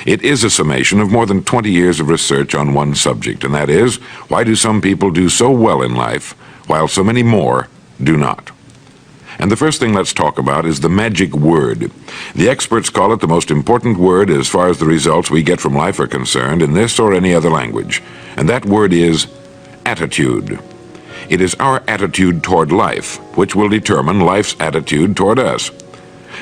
It is a summation of more than 20 years of research on one subject, and that is, why do some people do so well in life, while so many more do not? And the first thing let's talk about is the magic word. The experts call it the most important word as far as the results we get from life are concerned in this or any other language, and that word is attitude. It is our attitude toward life which will determine life's attitude toward us.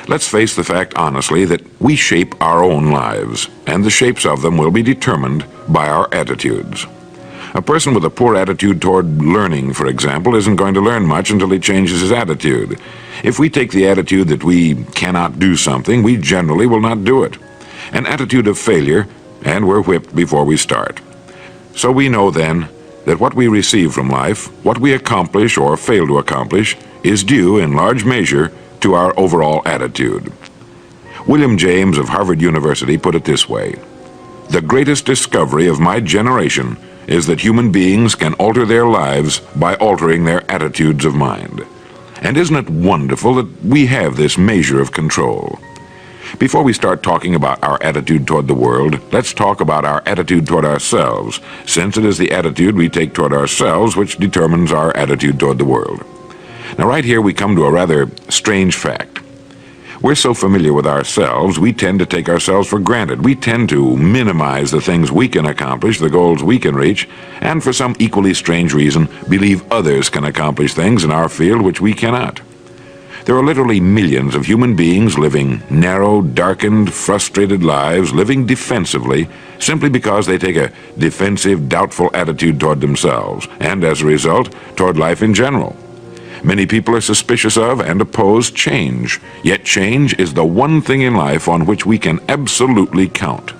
Let's face the fact honestly that we shape our own lives, and the shapes of them will be determined by our attitudes. A person with a poor attitude toward learning, for example, isn't going to learn much until he changes his attitude. If we take the attitude that we cannot do something, we generally will not do it. An attitude of failure, and we're whipped before we start. So we know then that what we receive from life, what we accomplish or fail to accomplish, is due in large measure to our overall attitude. William James of Harvard University put it this way: "The greatest discovery of my generation is that human beings can alter their lives by altering their attitudes of mind." And isn't it wonderful that we have this measure of control? Before we start talking about our attitude toward the world, let's talk about our attitude toward ourselves, since it is the attitude we take toward ourselves which determines our attitude toward the world. Now right here we come to a rather strange fact. We're so familiar with ourselves, we tend to take ourselves for granted. We tend to minimize the things we can accomplish, the goals we can reach, and for some equally strange reason, believe others can accomplish things in our field which we cannot. There are literally millions of human beings living narrow, darkened, frustrated lives, living defensively, simply because they take a defensive, doubtful attitude toward themselves, and as a result, toward life in general. Many people are suspicious of and oppose change, yet change is the one thing in life on which we can absolutely count.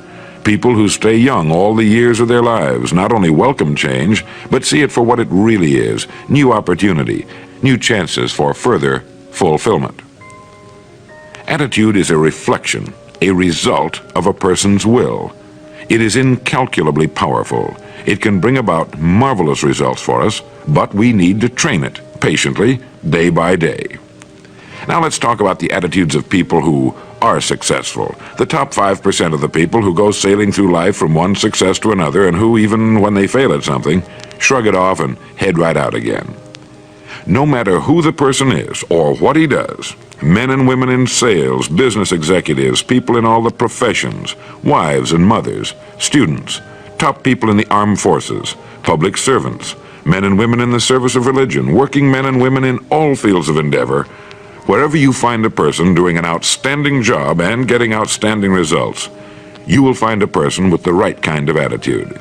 People who stay young all the years of their lives not only welcome change, but see it for what it really is: new opportunity, new chances for further fulfillment. Attitude is a reflection, a result of a person's will. It is incalculably powerful. It can bring about marvelous results for us, but we need to train it patiently, day by day. Now let's talk about the attitudes of people who are successful. The top 5% of the people who go sailing through life from one success to another, and who, even when they fail at something, shrug it off and head right out again. No matter who the person is or what he does, men and women in sales, business executives, people in all the professions, wives and mothers, students, top people in the armed forces, public servants, men and women in the service of religion, working men and women in all fields of endeavor, wherever you find a person doing an outstanding job and getting outstanding results, you will find a person with the right kind of attitude.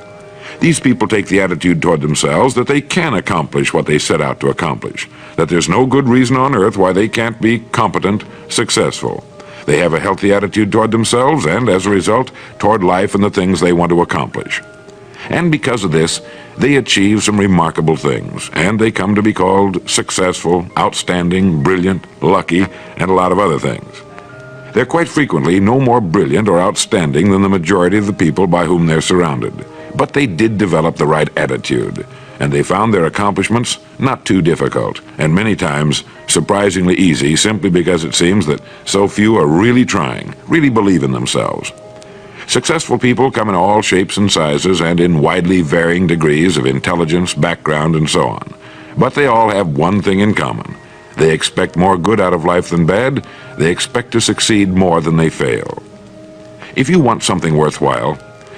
These people take the attitude toward themselves that they can accomplish what they set out to accomplish, that there's no good reason on earth why they can't be competent, successful. They have a healthy attitude toward themselves and, as a result, toward life and the things they want to accomplish. And because of this, they achieve some remarkable things, and they come to be called successful, outstanding, brilliant, lucky, and a lot of other things. They're quite frequently no more brilliant or outstanding than the majority of the people by whom they're surrounded. But they did develop the right attitude, and they found their accomplishments not too difficult, and many times surprisingly easy, simply because it seems that so few are really trying, really believe in themselves. Successful people come in all shapes and sizes and in widely varying degrees of intelligence, background, and so on. But they all have one thing in common. They expect more good out of life than bad. They expect to succeed more than they fail. If you want something worthwhile,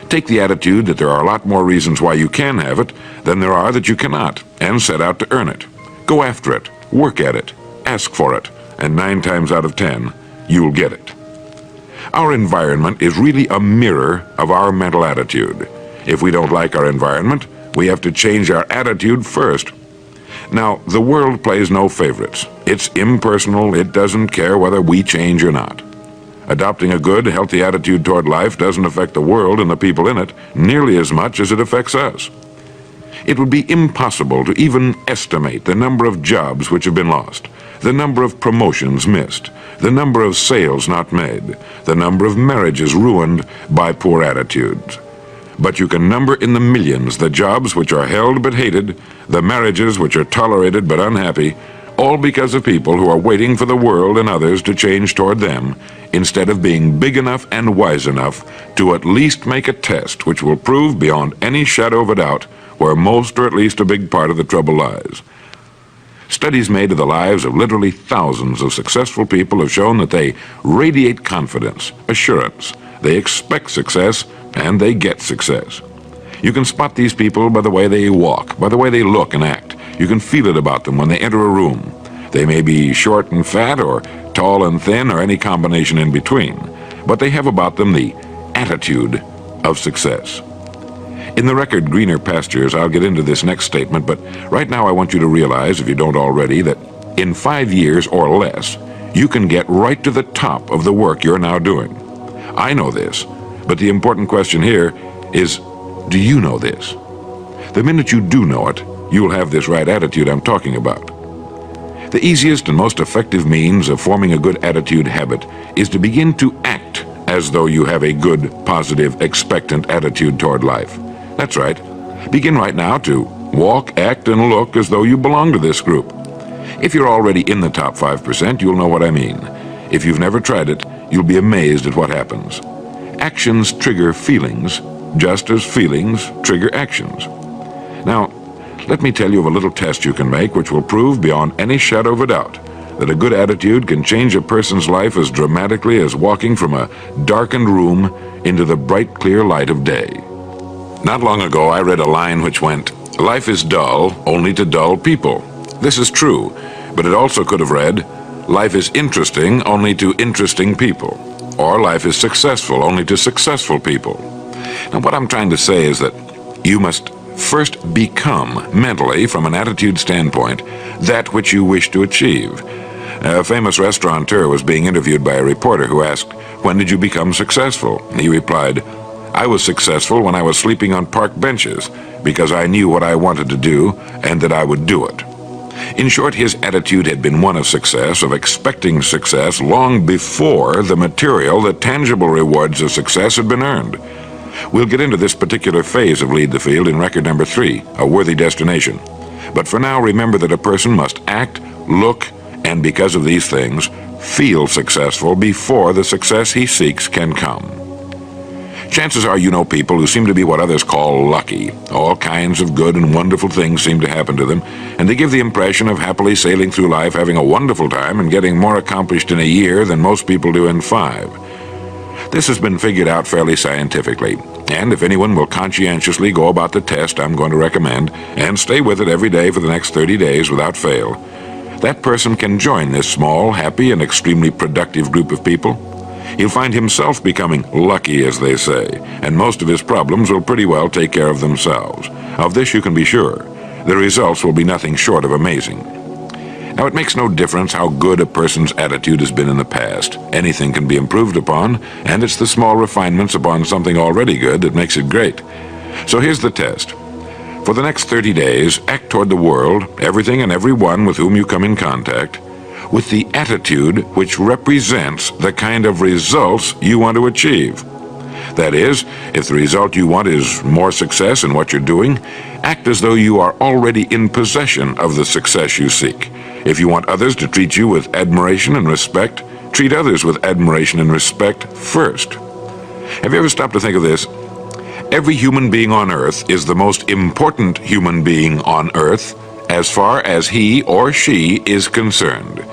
take the attitude that there are a lot more reasons why you can have it than there are that you cannot, and set out to earn it. Go after it, work at it, ask for it, and 9 times out of 10, you'll get it. Our environment is really a mirror of our mental attitude. If we don't like our environment, we have to change our attitude first. Now, the world plays no favorites. It's impersonal. It doesn't care whether we change or not. Adopting a good, healthy attitude toward life doesn't affect the world and the people in it nearly as much as it affects us. It would be impossible to even estimate the number of jobs which have been lost, the number of promotions missed, the number of sales not made, the number of marriages ruined by poor attitudes. But you can number in the millions the jobs which are held but hated, the marriages which are tolerated but unhappy, all because of people who are waiting for the world and others to change toward them, instead of being big enough and wise enough to at least make a test which will prove beyond any shadow of a doubt where most or at least a big part of the trouble lies. Studies made of the lives of literally thousands of successful people have shown that they radiate confidence, assurance, they expect success, and they get success. You can spot these people by the way they walk, by the way they look and act. You can feel it about them when they enter a room. They may be short and fat, or tall and thin, or any combination in between, but they have about them the attitude of success. In the record Greener Pastures, I'll get into this next statement, but right now I want you to realize, if you don't already, that in 5 years or less, you can get right to the top of the work you're now doing. I know this, but the important question here is, do you know this? The minute you do know it, you'll have this right attitude I'm talking about. The easiest and most effective means of forming a good attitude habit is to begin to act as though you have a good, positive, expectant attitude toward life. That's right. Begin right now to walk, act, and look as though you belong to this group. If you're already in the top 5%, you'll know what I mean. If you've never tried it, you'll be amazed at what happens. Actions trigger feelings, just as feelings trigger actions. Now, let me tell you of a little test you can make which will prove beyond any shadow of a doubt that a good attitude can change a person's life as dramatically as walking from a darkened room into the bright, clear light of day. Not long ago, I read a line which went, "Life is dull only to dull people." This is true, but it also could have read, "Life is interesting only to interesting people," or "Life is successful only to successful people." Now, what I'm trying to say is that you must first become, mentally, from an attitude standpoint, that which you wish to achieve. A famous restaurateur was being interviewed by a reporter who asked, "When did you become successful?" He replied, "I was successful when I was sleeping on park benches, because I knew what I wanted to do and that I would do it." In short, his attitude had been one of success, of expecting success, long before the material, the tangible rewards of success had been earned. We'll get into this particular phase of Lead the Field in record number 3, A Worthy Destination. But for now, remember that a person must act, look, and because of these things, feel successful before the success he seeks can come. Chances are you know people who seem to be what others call lucky. All kinds of good and wonderful things seem to happen to them, and they give the impression of happily sailing through life, having a wonderful time, and getting more accomplished in a year than most people do in 5. This has been figured out fairly scientifically, and if anyone will conscientiously go about the test I'm going to recommend, and stay with it every day for the next 30 days without fail, that person can join this small, happy, and extremely productive group of people. He'll find himself becoming lucky, as they say, and most of his problems will pretty well take care of themselves. Of this you can be sure. The results will be nothing short of amazing. Now, it makes no difference how good a person's attitude has been in the past. Anything can be improved upon, and it's the small refinements upon something already good that makes it great. So here's the test. For the next 30 days, act toward the world, everything and everyone with whom you come in contact, with the attitude which represents the kind of results you want to achieve. That is, if the result you want is more success in what you're doing, act as though you are already in possession of the success you seek. If you want others to treat you with admiration and respect, treat others with admiration and respect first. Have you ever stopped to think of this? Every human being on earth is the most important human being on earth as far as he or she is concerned.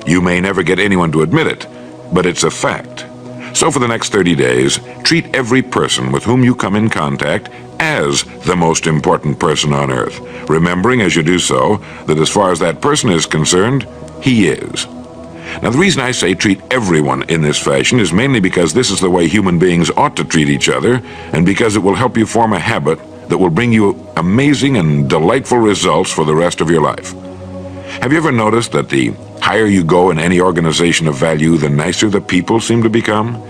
You may never get anyone to admit it, but it's a fact. So for the next 30 days, treat every person with whom you come in contact as the most important person on earth, remembering as you do so that as far as that person is concerned, he is. Now, the reason I say treat everyone in this fashion is mainly because this is the way human beings ought to treat each other, and because it will help you form a habit that will bring you amazing and delightful results for the rest of your life. Have you ever noticed that the higher you go in any organization of value, the nicer the people seem to become?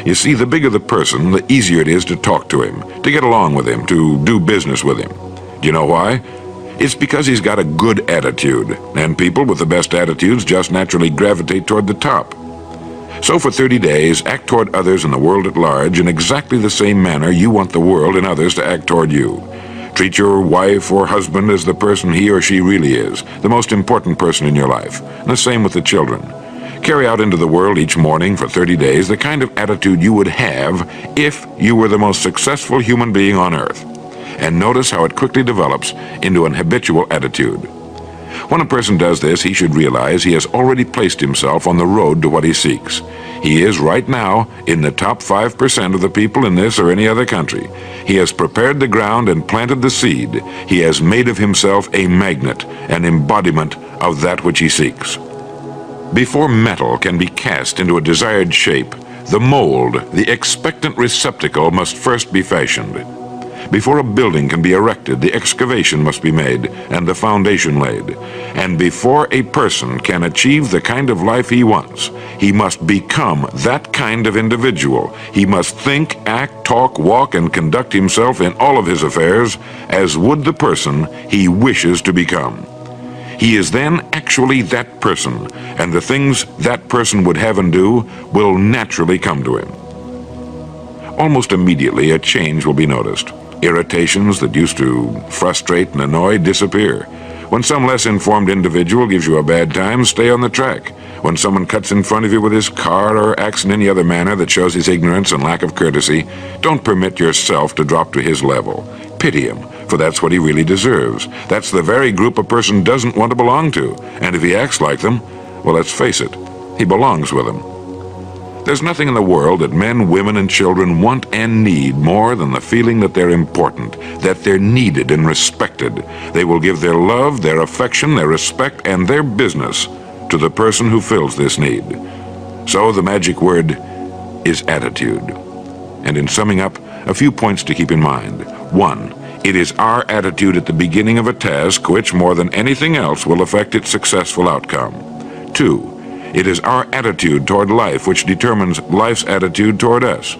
You see, the bigger the person, the easier it is to talk to him, to get along with him, to do business with him. Do you know why? It's because he's got a good attitude, and people with the best attitudes just naturally gravitate toward the top. So for 30 days, act toward others and the world at large in exactly the same manner you want the world and others to act toward you. Treat your wife or husband as the person he or she really is, the most important person in your life. And the same with the children. Carry out into the world each morning for 30 days the kind of attitude you would have if you were the most successful human being on earth. And notice how it quickly develops into an habitual attitude. When a person does this, he should realize he has already placed himself on the road to what he seeks. He is right now in the top 5% of the people in this or any other country. He has prepared the ground and planted the seed. He has made of himself a magnet, an embodiment of that which he seeks. Before metal can be cast into a desired shape, the mold, the expectant receptacle, must first be fashioned. Before a building can be erected, the excavation must be made and the foundation laid. And before a person can achieve the kind of life he wants, he must become that kind of individual. He must think, act, talk, walk, and conduct himself in all of his affairs as would the person he wishes to become. He is then actually that person, and the things that person would have and do will naturally come to him. Almost immediately, a change will be noticed. Irritations that used to frustrate and annoy disappear. When some less informed individual gives you a bad time, stay on the track. When someone cuts in front of you with his car or acts in any other manner that shows his ignorance and lack of courtesy, don't permit yourself to drop to his level. Pity him, for that's what he really deserves. That's the very group a person doesn't want to belong to. And if he acts like them, well, let's face it, he belongs with them. There's nothing in the world that men, women, and children want and need more than the feeling that they're important, that they're needed and respected. They will give their love, their affection, their respect, and their business to the person who fills this need. So the magic word is attitude. And in summing up, a few points to keep in mind. 1. It is our attitude at the beginning of a task which, more than anything else, will affect its successful outcome. 2. It is our attitude toward life which determines life's attitude toward us.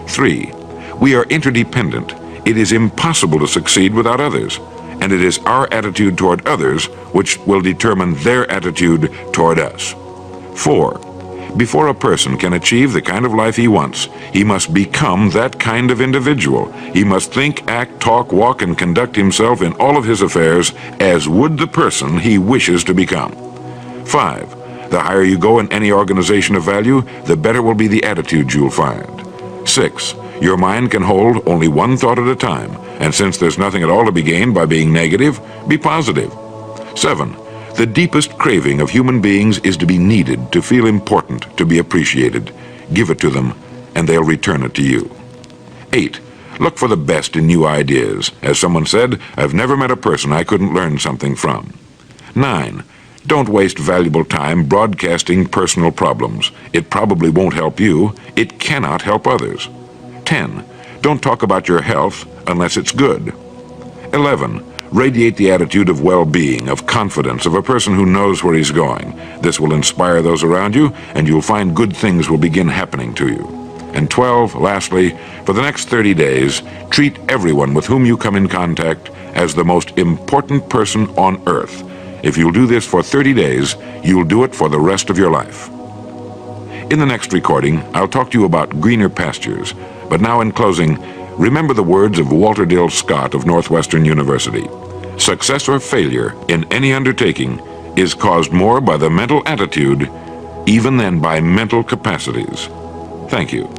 3. We are interdependent. It is impossible to succeed without others. And it is our attitude toward others which will determine their attitude toward us. 4. Before a person can achieve the kind of life he wants, he must become that kind of individual. He must think, act, talk, walk, and conduct himself in all of his affairs as would the person he wishes to become. 5. The higher you go in any organization of value, the better will be the attitude you'll find. 6. Your mind can hold only one thought at a time, and since there's nothing at all to be gained by being negative, be positive. 7. The deepest craving of human beings is to be needed, to feel important, to be appreciated. Give it to them, and they'll return it to you. 8. Look for the best in new ideas. As someone said, I've never met a person I couldn't learn something from. 9. Don't waste valuable time broadcasting personal problems. It probably won't help you. It cannot help others. 10. Don't talk about your health unless it's good. 11. Radiate the attitude of well-being, of confidence, of a person who knows where he's going. This will inspire those around you, and you'll find good things will begin happening to you. And 12, lastly, for the next 30 days, treat everyone with whom you come in contact as the most important person on earth. If you'll do this for 30 days, you'll do it for the rest of your life. In the next recording, I'll talk to you about greener pastures. But now in closing, remember the words of Walter Dill Scott of Northwestern University. Success or failure in any undertaking is caused more by the mental attitude even than by mental capacities. Thank you.